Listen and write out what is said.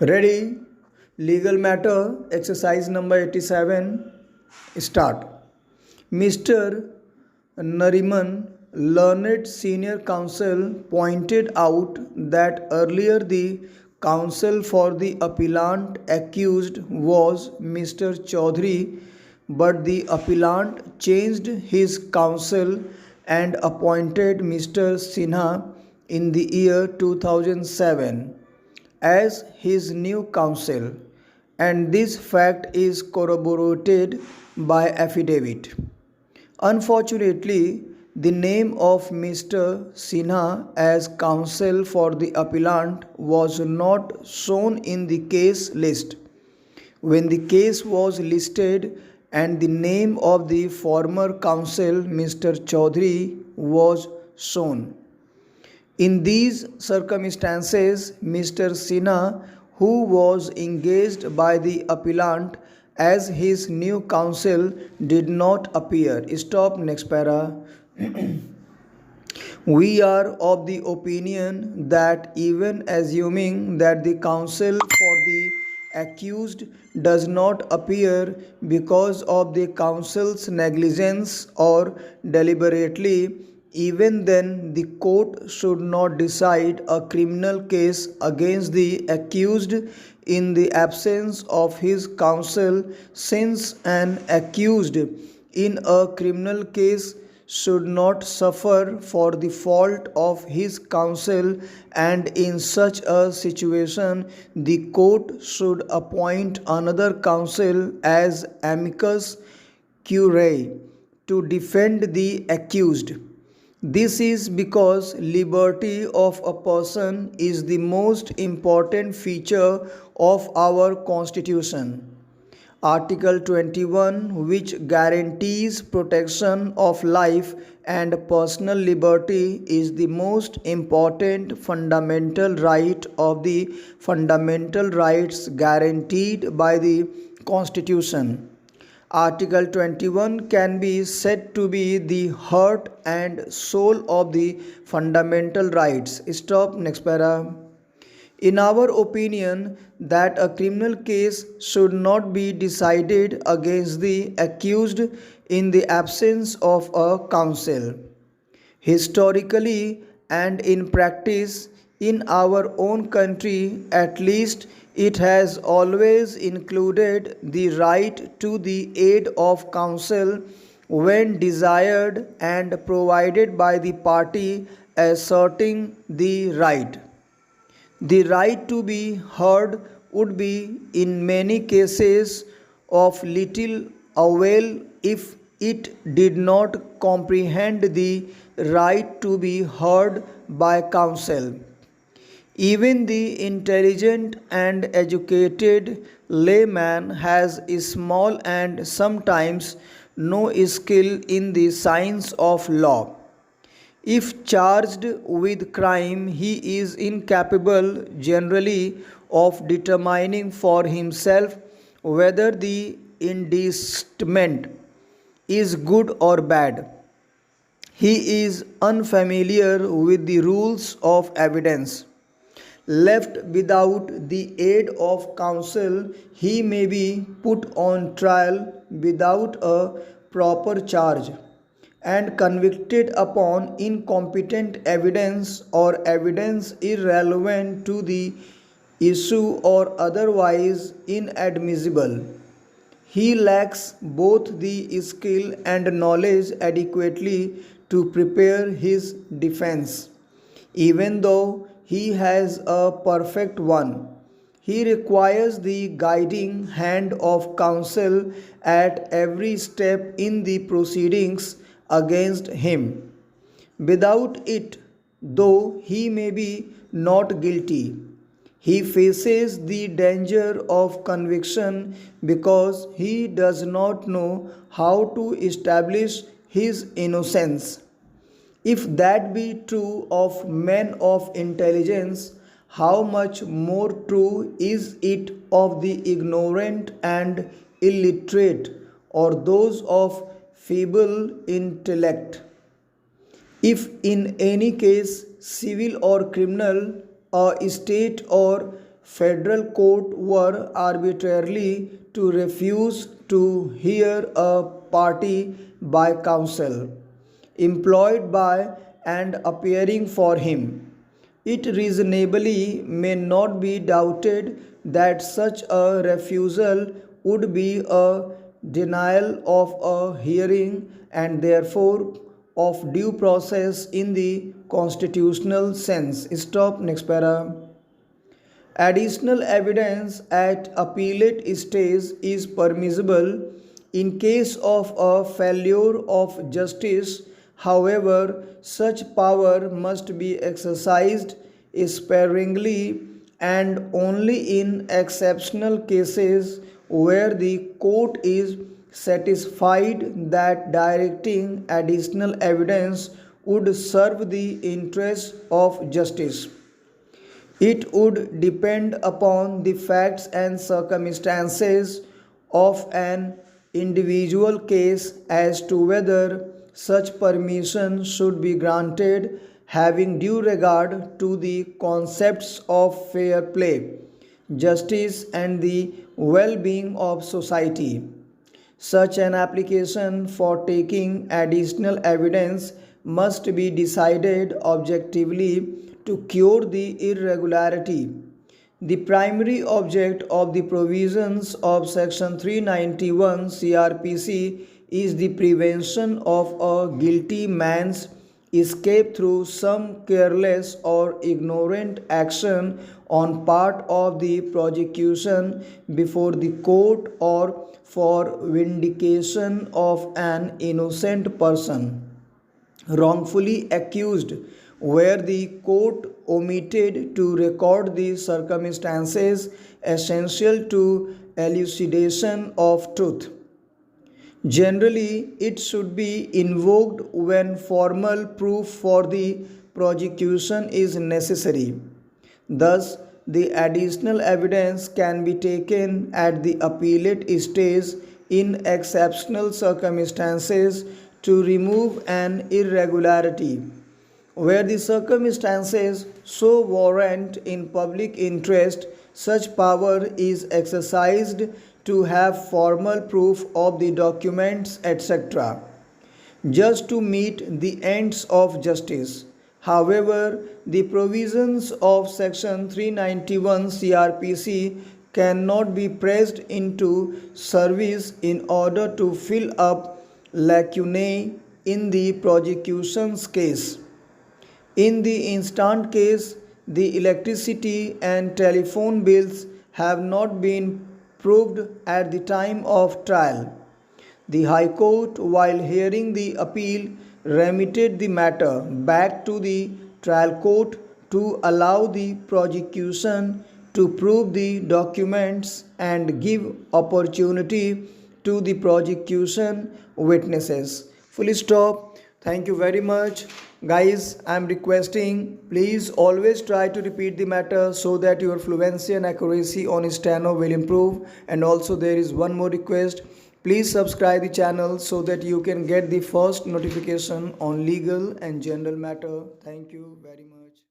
Ready? Legal matter, exercise number 87. Start. Mr. Nariman, learned senior counsel, pointed out that earlier the counsel for the appellant accused was Mr. Chaudhary, but the appellant changed his counsel and appointed Mr. Sinha in the year 2007 as his new counsel, and this fact is corroborated by affidavit. Unfortunately, the name of Mr. Sinha as counsel for the appellant was not shown in the case list when the case was listed, and the name of the former counsel Mr. Chaudhary was shown. In these circumstances, Mr. Sinha, who was engaged by the appellant as his new counsel, did not appear. Stop, next para. We are of the opinion that even assuming that the counsel for the accused does not appear because of the counsel's negligence or deliberately, even then the court should not decide a criminal case against the accused in the absence of his counsel, since an accused in a criminal case should not suffer for the fault of his counsel, and in such a situation the court should appoint another counsel as amicus curiae to defend the accused. This is because liberty of a person is the most important feature of our Constitution. Article 21, which guarantees protection of life and personal liberty, is the most important fundamental right of the fundamental rights guaranteed by the Constitution. Article 21 can be said to be the heart and soul of the fundamental rights. Stop, next para. In our opinion, that a criminal case should not be decided against the accused in the absence of a counsel. Historically and in practice, in our own country at least, it has always included the right to the aid of counsel when desired and provided by the party asserting the right. The right to be heard would be, in many cases, of little avail if it did not comprehend the right to be heard by counsel. Even the intelligent and educated layman has a small and sometimes no skill in the science of law. If charged with crime, he is incapable generally of determining for himself whether the indictment is good or bad. He is unfamiliar with the rules of evidence. Left without the aid of counsel, he may be put on trial without a proper charge and convicted upon incompetent evidence or evidence irrelevant to the issue or otherwise inadmissible. He lacks both the skill and knowledge adequately to prepare his defense, even though he has a perfect one. He requires the guiding hand of counsel at every step in the proceedings against him. Without it, though he may be not guilty, he faces the danger of conviction because he does not know how to establish his innocence. If that be true of men of intelligence, how much more true is it of the ignorant and illiterate, or those of feeble intellect? If in any case, civil or criminal, a state or federal court were arbitrarily to refuse to hear a party by counsel employed by and appearing for him. It reasonably may not be doubted that such a refusal would be a denial of a hearing and therefore of due process in the constitutional sense. Stop. Next para. Additional evidence at appellate stage is permissible in case of a failure of justice. However, such power must be exercised sparingly and only in exceptional cases where the court is satisfied that directing additional evidence would serve the interests of justice. It would depend upon the facts and circumstances of an individual case as to whether such permission should be granted, having due regard to the concepts of fair play, justice, and the well being of society. Such an application for taking additional evidence must be decided objectively to cure the irregularity. The primary object of the provisions of Section 391 CRPC is the prevention of a guilty man's escape through some careless or ignorant action on part of the prosecution before the court or for vindication of an innocent person wrongfully accused, where the court omitted to record the circumstances essential to elucidation of truth. Generally, it should be invoked when formal proof for the prosecution is necessary. Thus, the additional evidence can be taken at the appellate stage in exceptional circumstances to remove an irregularity. Where the circumstances so warrant in public interest, such power is exercised to have formal proof of the documents, etc., just to meet the ends of justice. However, the provisions of Section 391 CRPC cannot be pressed into service in order to fill up lacunae in the prosecution's case. In the instant case, the electricity and telephone bills have not been proved at the time of trial. The High Court, while hearing the appeal, remitted the matter back to the trial court to allow the prosecution to prove the documents and give opportunity to the prosecution witnesses. Full stop. Thank you very much. Guys, I am requesting, please always try to repeat the matter so that your fluency and accuracy on steno will improve. And also there is one more request. Please subscribe the channel so that you can get the first notification on legal and general matter. Thank you very much.